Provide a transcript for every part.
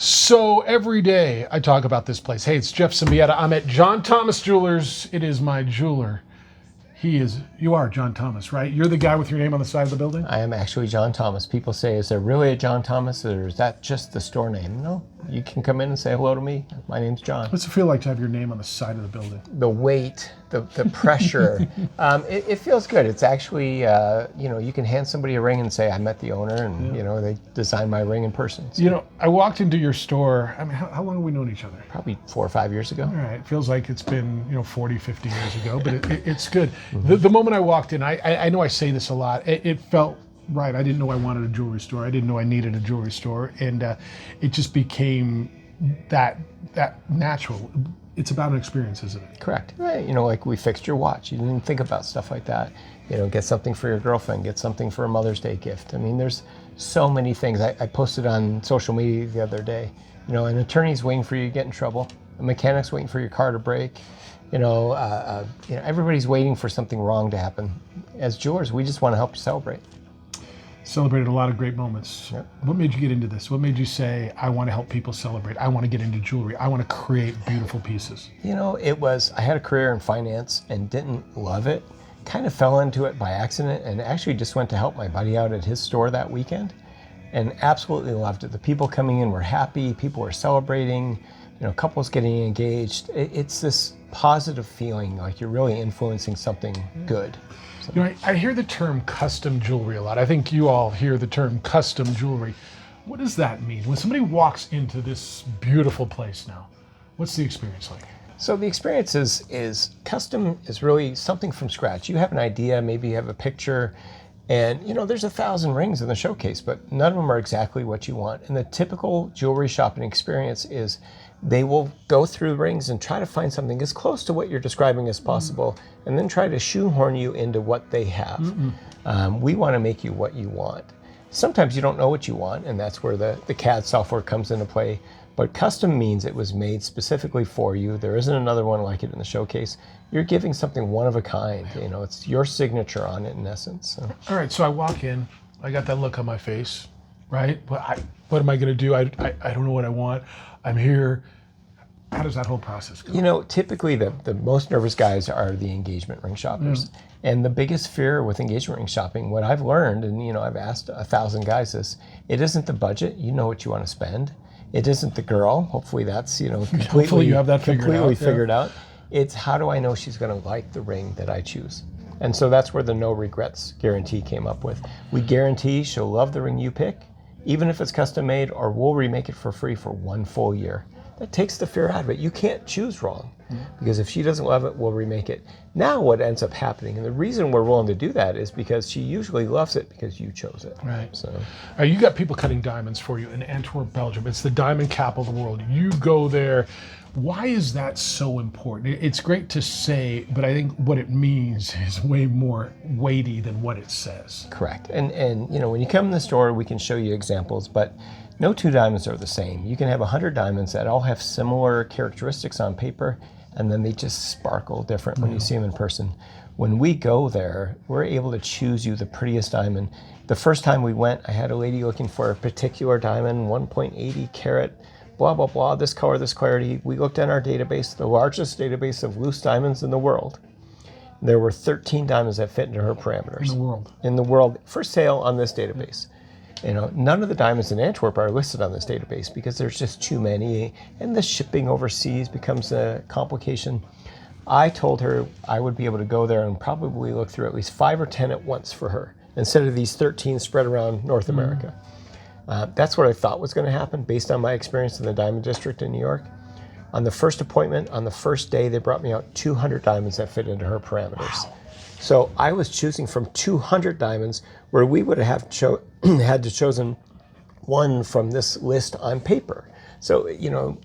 So every day I talk about this place. Hey, it's Jeff Siembeida. I'm at John Thomas Jewelers. It is my jeweler. You are John Thomas, right? You're the guy with your name on the side of the building? I am actually John Thomas. People say, is there really a John Thomas, or is that just the store name? No, you can come in and say hello to me. My name's John. What's it feel like to have your name on the side of the building? The weight, the pressure, it feels good. It's actually, you can hand somebody a ring and say, I met the owner, and, they designed my ring in person. So I walked into your store. I mean, how long have we known each other? probably 4 or 5 years ago. All right. It feels like it's been, 40, 50 years ago, but it's good. The moment I walked in, I know I say this a lot, it felt right. I didn't know I wanted a jewelry store. I didn't know I needed a jewelry store. And it just became that natural. It's about an experience, isn't it? Correct. Right. Like we fixed your watch. You didn't even think about stuff like that. Get something for your girlfriend, get something for a Mother's Day gift. I mean, there's so many things. I posted on social media the other day. An attorney's waiting for you to get in trouble. A mechanic's waiting for your car to break. Everybody's waiting for something wrong to happen. As jewelers, we just want to help you celebrate. Celebrated a lot of great moments. Yep. What made you get into this? What made you say, I want to help people celebrate? I want to get into jewelry. I want to create beautiful pieces. I had a career in finance and didn't love it. Kind of fell into it by accident and actually just went to help my buddy out at his store that weekend and absolutely loved it. The people coming in were happy. People were celebrating. Couples getting engaged. It's this positive feeling like you're really influencing something good. I hear the term custom jewelry a lot. I think you all hear the term custom jewelry. What does that mean? When somebody walks into this beautiful place now, what's the experience like? So the experience is custom is really something from scratch. You have an idea, maybe you have a picture, and there's 1,000 rings in the showcase, but none of them are exactly what you want. And the typical jewelry shopping experience is they will go through rings and try to find something as close to what you're describing as possible, and then try to shoehorn you into what they have. We want to make you what you want. Sometimes you don't know what you want, and that's where the CAD software comes into play. But custom means it was made specifically for you. There isn't another one like it in the showcase. You're giving something one of a kind. It's your signature on it in essence. So. All right, so I walk in, I got that look on my face, right? What am I going to do? I don't know what I want. I'm here. How does that whole process go? Typically the most nervous guys are the engagement ring shoppers. And the biggest fear with engagement ring shopping, what I've learned, and I've asked 1,000 guys this, it isn't the budget. You know what you want to spend. It isn't the girl. Hopefully that's, completely, Hopefully you have that figured out. It's how do I know she's going to like the ring that I choose? And so that's where the no regrets guarantee came up with. We guarantee she'll love the ring you pick, even if it's custom made, or we'll remake it for free for 1 full year. That takes the fear out of it. You can't choose wrong, because if she doesn't love it, we'll remake it. Now what ends up happening, and the reason we're willing to do that is because she usually loves it because you chose it. Right. So, you got people cutting diamonds for you in Antwerp, Belgium. It's the diamond capital of the world. You go there. Why is that so important? It's great to say, but I think what it means is way more weighty than what it says. Correct. And when you come in the store, we can show you examples, but no 2 diamonds are the same. You can have 100 diamonds that all have similar characteristics on paper, and then they just sparkle different when you see them in person. When we go there, we're able to choose you the prettiest diamond. The first time we went, I had a lady looking for a particular diamond, 1.80 carat, blah, blah, blah, this color, this clarity. We looked at our database, the largest database of loose diamonds in the world. There were 13 diamonds that fit into her parameters. In the world, for sale on this database. None of the diamonds in Antwerp are listed on this database because there's just too many, and the shipping overseas becomes a complication. I told her I would be able to go there and probably look through at least 5 or 10 at once for her, instead of these 13 spread around North America. That's what I thought was going to happen based on my experience in the Diamond District in New York. On the first appointment, on the first day, they brought me out 200 diamonds that fit into her parameters. Wow. So I was choosing from 200 diamonds where we would have had to chosen one from this list on paper. So,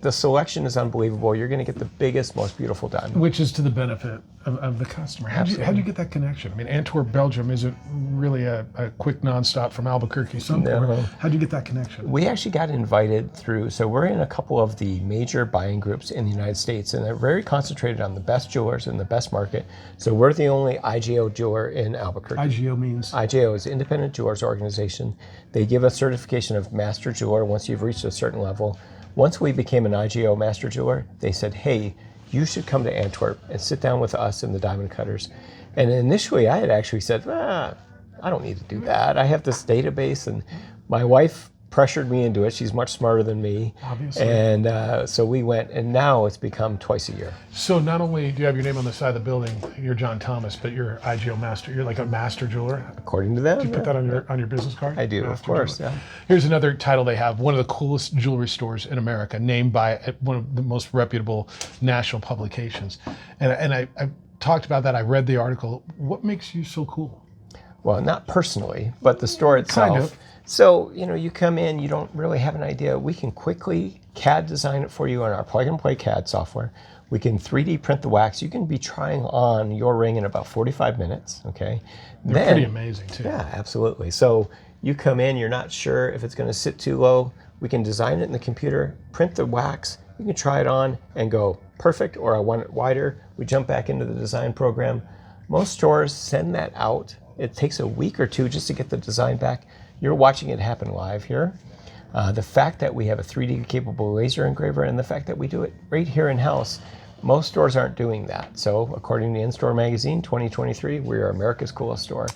the selection is unbelievable. You're going to get the biggest, most beautiful diamond. Which is to the benefit of the customer. How'd you get that connection? I mean, Antwerp, Belgium isn't really a quick nonstop from Albuquerque. No. How'd you get that connection? We actually got invited through, so we're in a couple of the major buying groups in the United States, and they're very concentrated on the best jewelers in the best market. So we're the only IGO jeweler in Albuquerque. IGO means? IGO is Independent Jewelers Organization. They give a certification of master jeweler once you've reached a certain level. Once we became an IGO master jeweler, they said, hey, you should come to Antwerp and sit down with us and the diamond cutters. And initially I had actually said, I don't need to do that. I have this database, and my wife pressured me into it. She's much smarter than me. Obviously. And so we went, and now it's become twice a year. So not only do you have your name on the side of the building, you're John Thomas, but you're IGO master. You're like a master jeweler. According to them. Did you put that on your business card? I do, Master of course. jeweler. Yeah. Here's another title they have: one of the coolest jewelry stores in America, named by one of the most reputable national publications. And I talked about that. I read the article. What makes you so cool? Well, not personally, but the store itself. Kind of. So, you come in, you don't really have an idea. We can quickly CAD design it for you on our plug-and-play CAD software. We can 3D print the wax. You can be trying on your ring in about 45 minutes, okay? They're pretty amazing, too. Yeah, absolutely. So you come in, you're not sure if it's going to sit too low. We can design it in the computer, print the wax. You can try it on and go, perfect, or I want it wider. We jump back into the design program. Most stores send that out. It takes a week or two just to get the design back. You're watching it happen live here. The fact that we have a 3D capable laser engraver, and the fact that we do it right here in-house, most stores aren't doing that. So according to In-Store Magazine 2023, we are America's coolest store.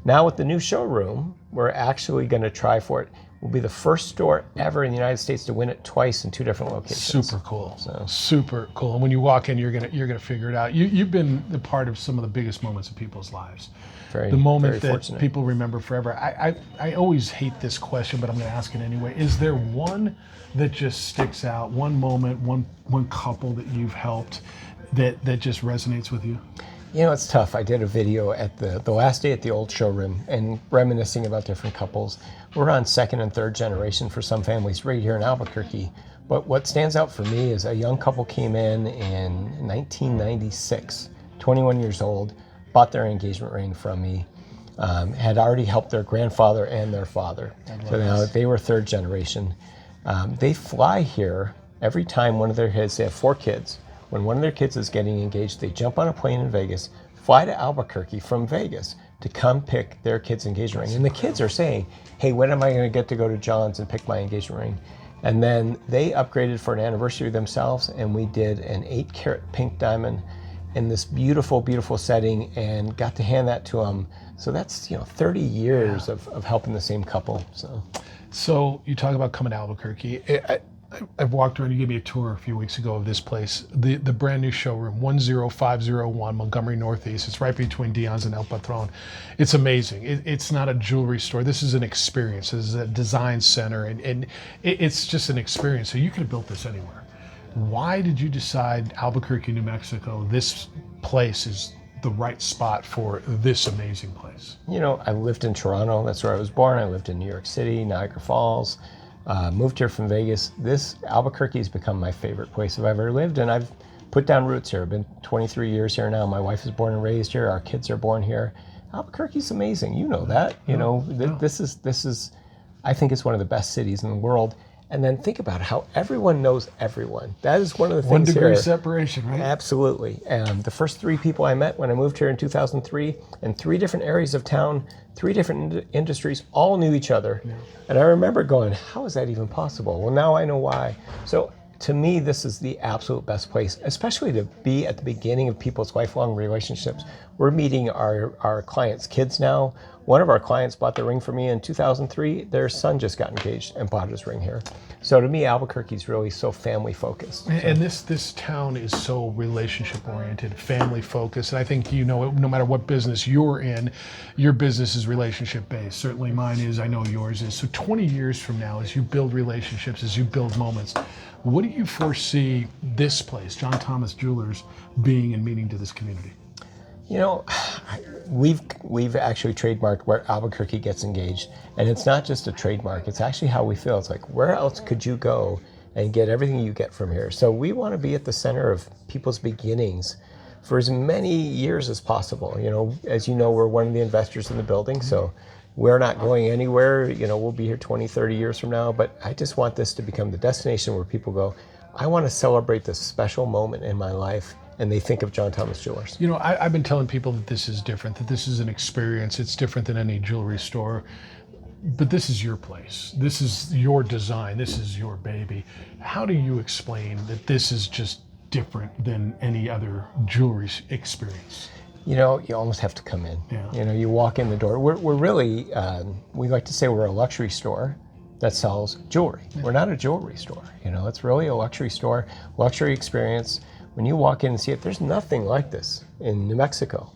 Now with the new showroom, we're actually going to try for it. We'll be the first store ever in the United States to win it twice in 2 different locations. Super cool. So. Super cool. And when you walk in, you're gonna figure it out. You've been the part of some of the biggest moments of people's lives. The moment that fortunate. People remember forever. I always hate this question, but I'm going to ask it anyway. Is there one that just sticks out? One moment, one couple that you've helped that just resonates with you? It's tough. I did a video at the last day at the old showroom and reminiscing about different couples. We're on second and third generation for some families right here in Albuquerque. But what stands out for me is a young couple came in 1996, 21 years old, bought their engagement ring from me, had already helped their grandfather and their father. So now they were third generation. They fly here every time one of their kids, they have 4 kids. When one of their kids is getting engaged, they jump on a plane in Vegas, fly to Albuquerque from Vegas to come pick their kid's engagement ring. And the kids are saying, hey, when am I going to get to go to John's and pick my engagement ring? And then they upgraded for an anniversary themselves, and we did an 8-carat pink diamond in this beautiful, beautiful setting, and got to hand that to them. So that's 30 years of helping the same couple. So you talk about coming to Albuquerque. I've walked around. You gave me a tour a few weeks ago of this place, the brand new showroom, 10501 Montgomery Northeast. It's right between Dion's and El Patron. It's amazing. It's not a jewelry store. This is an experience. This is a design center, and it's just an experience. So you could have built this anywhere. Why did you decide Albuquerque, New Mexico, this place is the right spot for this amazing place? I lived in Toronto. That's where I was born. I lived in New York City, Niagara Falls. Moved here from Vegas. This Albuquerque has become my favorite place I've ever lived, and I've put down roots here. I've been 23 years here now. My wife is born and raised here. Our kids are born here. Albuquerque's amazing. You know that. This is. I think it's one of the best cities in the world. And then think about how everyone knows everyone. That is one of the things 1 degree here. separation, right? Absolutely. The first 3 people I met when I moved here in 2003, in 3 different areas of town, 3 different industries, all knew each other. Yeah. And I remember going, how is that even possible? Well, now I know why. So to me, this is the absolute best place, especially to be at the beginning of people's lifelong relationships. We're meeting our clients' kids now. One of our clients bought the ring for me in 2003. Their son just got engaged and bought his ring here. So to me, Albuquerque's really so family focused. And this town is so relationship oriented, family focused. And I think, no matter what business you're in, your business is relationship based. Certainly mine is, I know yours is. So 20 years from now, as you build relationships, as you build moments, what do you foresee this place, John Thomas Jewelers, being and meaning to this community? We've actually trademarked where Albuquerque gets engaged, and it's not just a trademark. It's actually how we feel. It's like, where else could you go and get everything you get from here? So we want to be at the center of people's beginnings for as many years as possible. As you know, we're one of the investors in the building, so we're not going anywhere. We'll be here 20, 30 years from now, but I just want this to become the destination where people go, I want to celebrate this special moment in my life, and they think of John Thomas Jewelers. I've been telling people that this is different, that this is an experience. It's different than any jewelry store. but this is your place. This is your design. This is your baby. How do you explain that this is just different than any other jewelry experience? You know, you almost have to come in. Yeah. You know, you walk in the door. We're really, we like to say we're a luxury store that sells jewelry. Yeah. We're not a jewelry store. You know, it's really a luxury store, luxury experience. When you walk in and see it, there's nothing like this in New Mexico.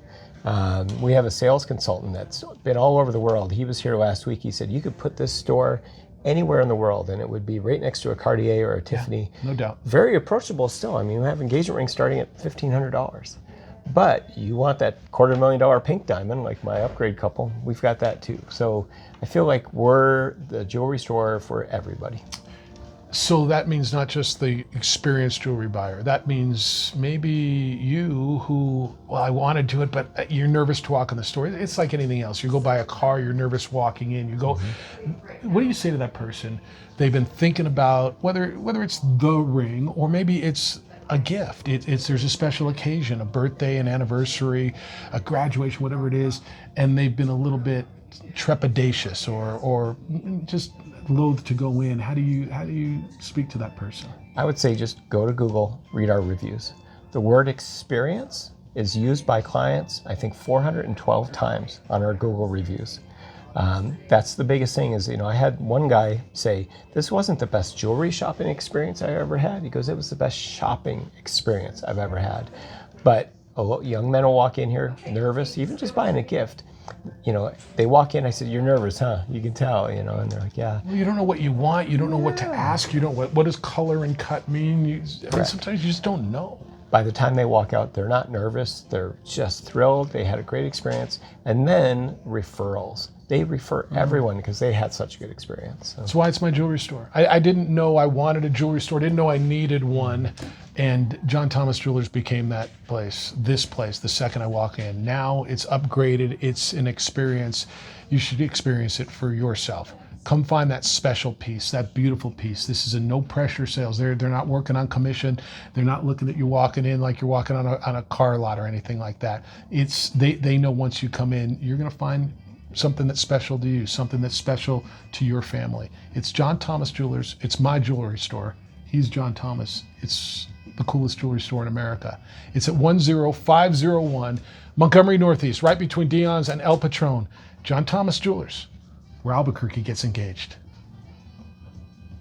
We have a sales consultant that's been all over the world. He was here last week. He said, you could put this store anywhere in the world and it would be right next to a Cartier or a Tiffany. Yeah, no doubt. Very approachable still. I mean, we have engagement rings starting at $1,500. But you want that $250,000 pink diamond, like my upgrade couple, we've got that too. So I feel like we're the jewelry store for everybody. So that means not just the experienced jewelry buyer. That means maybe you who, well, I want to do it, but you're nervous to walk in the store. It's like anything else. You go buy a car, you're nervous walking in. You go, what do you say to that person? They've been thinking about whether it's the ring or maybe it's a gift. There's a special occasion, a birthday, an anniversary, a graduation, whatever it is, and they've been a little bit trepidatious or just loath to go in. How do you speak to that person? I would say just go to Google, read our reviews. The word experience is used by clients, I think 412 times on our Google reviews. That's the biggest thing is, you know, I had one guy say, this wasn't the best jewelry shopping experience I ever had. He goes, it was the best shopping experience I've ever had. But young men will walk in here nervous, even just buying a gift. You know, they walk in, I said, you're nervous, huh? You can tell, you know, and they're like, yeah. Well, you don't know what you want. You don't know what to ask. You don't what does color and cut mean? I mean, sometimes you just don't know. By the time they walk out, they're not nervous. They're just thrilled. They had a great experience. And then referrals. They refer everyone because they had such a good experience. So. That's why it's my jewelry store. I didn't know I wanted a jewelry store. Didn't know I needed one. And John Thomas Jewelers became that place, this place, the second I walk in. Now it's upgraded. It's an experience. You should experience it for yourself. Come find that special piece, that beautiful piece. This is a no pressure sales. They're not working on commission. They're not looking at you walking in like you're walking on a car lot or anything like that. They know once you come in, you're gonna find something that's special to you, something that's special to your family. It's John Thomas Jewelers. It's my jewelry store. He's John Thomas. It's the coolest jewelry store in America. It's at 10501 Montgomery Northeast, right between Dion's and El Patron. John Thomas Jewelers, where Albuquerque gets engaged.